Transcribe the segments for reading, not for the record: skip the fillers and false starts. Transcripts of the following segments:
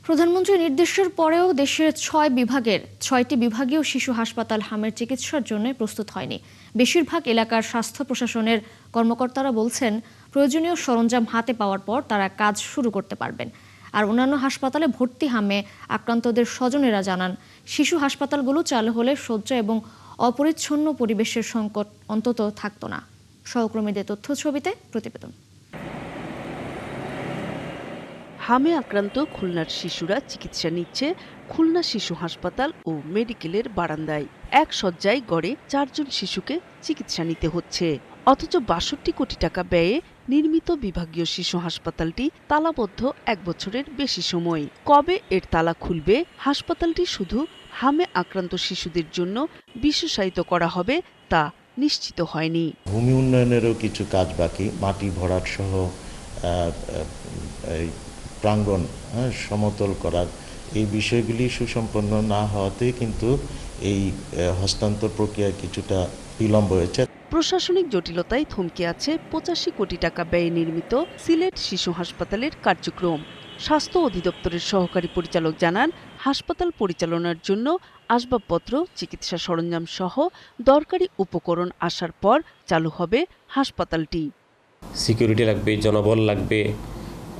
প্রধানমন্ত্রীর নির্দেশের পরেও দেশের ৬টি বিভাগীয় শিশু হাসপাতাল হামের চিকিৎসার জন্য প্রস্তুত হয়নি। বেশিরভাগ এলাকার স্বাস্থ্য প্রশাসনের কর্মকর্তারা বলছেন, প্রয়োজনীয় সরঞ্জাম হাতে পাওয়ার পর তারা কাজ শুরু করতে পারবেন। আর অন্যান্য হাসপাতালে ভর্তি হামে আক্রান্তদের স্বজনেরা জানান, শিশু হাসপাতালগুলো চালু হলে শয্যা এবং অপরিচ্ছন্ন পরিবেশের সংকট অন্তত থাকতো না। সহকর্মীদের তথ্য ছবিতে প্রতিবেদন। হামে আক্রান্ত খুলনার শিশুরা চিকিৎসা নিচ্ছে খুলনা শিশু হাসপাতাল ও মেডিকেলের বারান্দায়। এক শয্যায় গড়ে 4 জন শিশুকে চিকিৎসা নিতে হচ্ছে। অথচ ৬২ কোটি টাকা ব্যয়ে নির্মিত বিভাগীয় শিশু হাসপাতালটি তালাবদ্ধ 1 বছরের বেশি সময়। কবে এর তালা খুলবে? হাসপাতালটি শুধু হামে আক্রান্ত শিশুদের জন্য বিশেষায়িত করা হবে তা নিশ্চিত হয়নি। ভূমি উন্নয়নেরও কিছু কাজ বাকি, মাটি ভরাট সহ প্রাঙ্গণ সমতল করার এই বিষয়গুলি সুসম্পন্ন না হওয়াতে কিন্তু এই হস্তান্তর প্রক্রিয়ায় কিছুটা বিলম্ব হয়েছে। প্রশাসনিক জটিলতায় থমকে আছে 85 কোটি টাকা ব্যয়ে নির্মিত সিলেট শিশু হাসপাতালের কার্যক্রম। স্বাস্থ্য অধিদপ্তরের সহকারী পরিচালক জানান, হাসপাতাল পরিচালনার জন্য আসবাবপত্র, চিকিৎসা সরঞ্জাম সহ দরকারি উপকরণ আসার পর চালু হবে হাসপাতালটি। সিকিউরিটি লাগবে, জনবল লাগবে,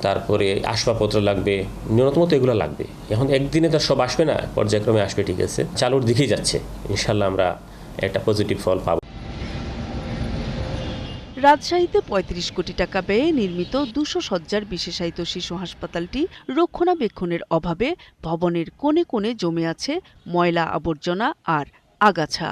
তারপরে আসবাবপত্র লাগবে, ন্যূনতম তো এগুলো লাগবে। এখন একদিনে তো সব আসবে না, পর্যায়ক্রমে আসবে, ঠিক আছে। চালুর দিকেই যাচ্ছে, ইনশাল্লাহ আমরা একটা পজিটিভ ফল পাব। রাজশাহীতে 35 কোটি টাকা ব্যয়ে নির্মিত 200 শয্যার বিশেষায়িত শিশু হাসপাতালটি রক্ষণাবেক্ষণের অভাবে ভবনের কোণে কোণে জমে আছে ময়লা আবর্জনা আর আগাছা।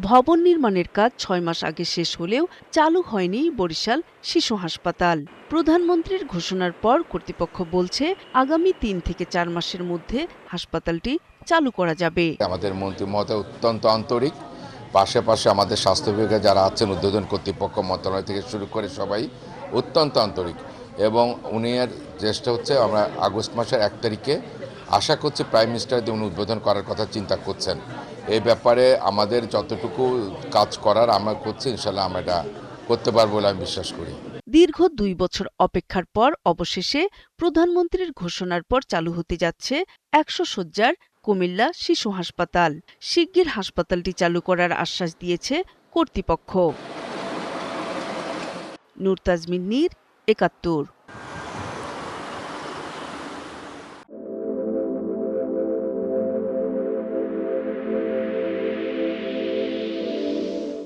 ভবন নির্মাণের কাজ 6 মাস আগে শেষ হলেও চালু হয়নি বরিশাল শিশু হাসপাতাল। প্রধানমন্ত্রীর ঘোষণার পর কর্তৃপক্ষ বলছে, আগামী 3 থেকে 4 মাসের মধ্যে হাসপাতালটি চালু করা যাবে। আমাদের মন্ত্রী মহোদয় অত্যন্ত আন্তরিক, পাশাপাশি আমাদের স্বাস্থ্য বিভাগে যারা আছেন, উদ্বোধন কর্তৃপক্ষ মন্ত্রণালয় থেকে শুরু করে সবাই অত্যন্ত আন্তরিক, এবং উনি এর চেষ্টা হচ্ছে আমরা আগস্ট মাসের 1 তারিখে আশা করছি প্রাইম মিনিস্টার উনি উদ্বোধন করার কথা চিন্তা করছেন। এই ব্যাপারে আমাদের যতটুকু কাজ করার আমরা করছি, ইনশাল্লাহ আমরা এটা করতে পারবো বলে আমি বিশ্বাস করি। দীর্ঘ 2 বছর অপেক্ষার পর অবশেষে প্রধানমন্ত্রীর ঘোষণার পর চালু হতে যাচ্ছে 100 শয্যার কুমিল্লা শিশু হাসপাতাল। শিগগির হাসপাতালটি চালু করার আশ্বাস দিয়েছে কর্তৃপক্ষ। নূর তাজমিন নীর, ৭১।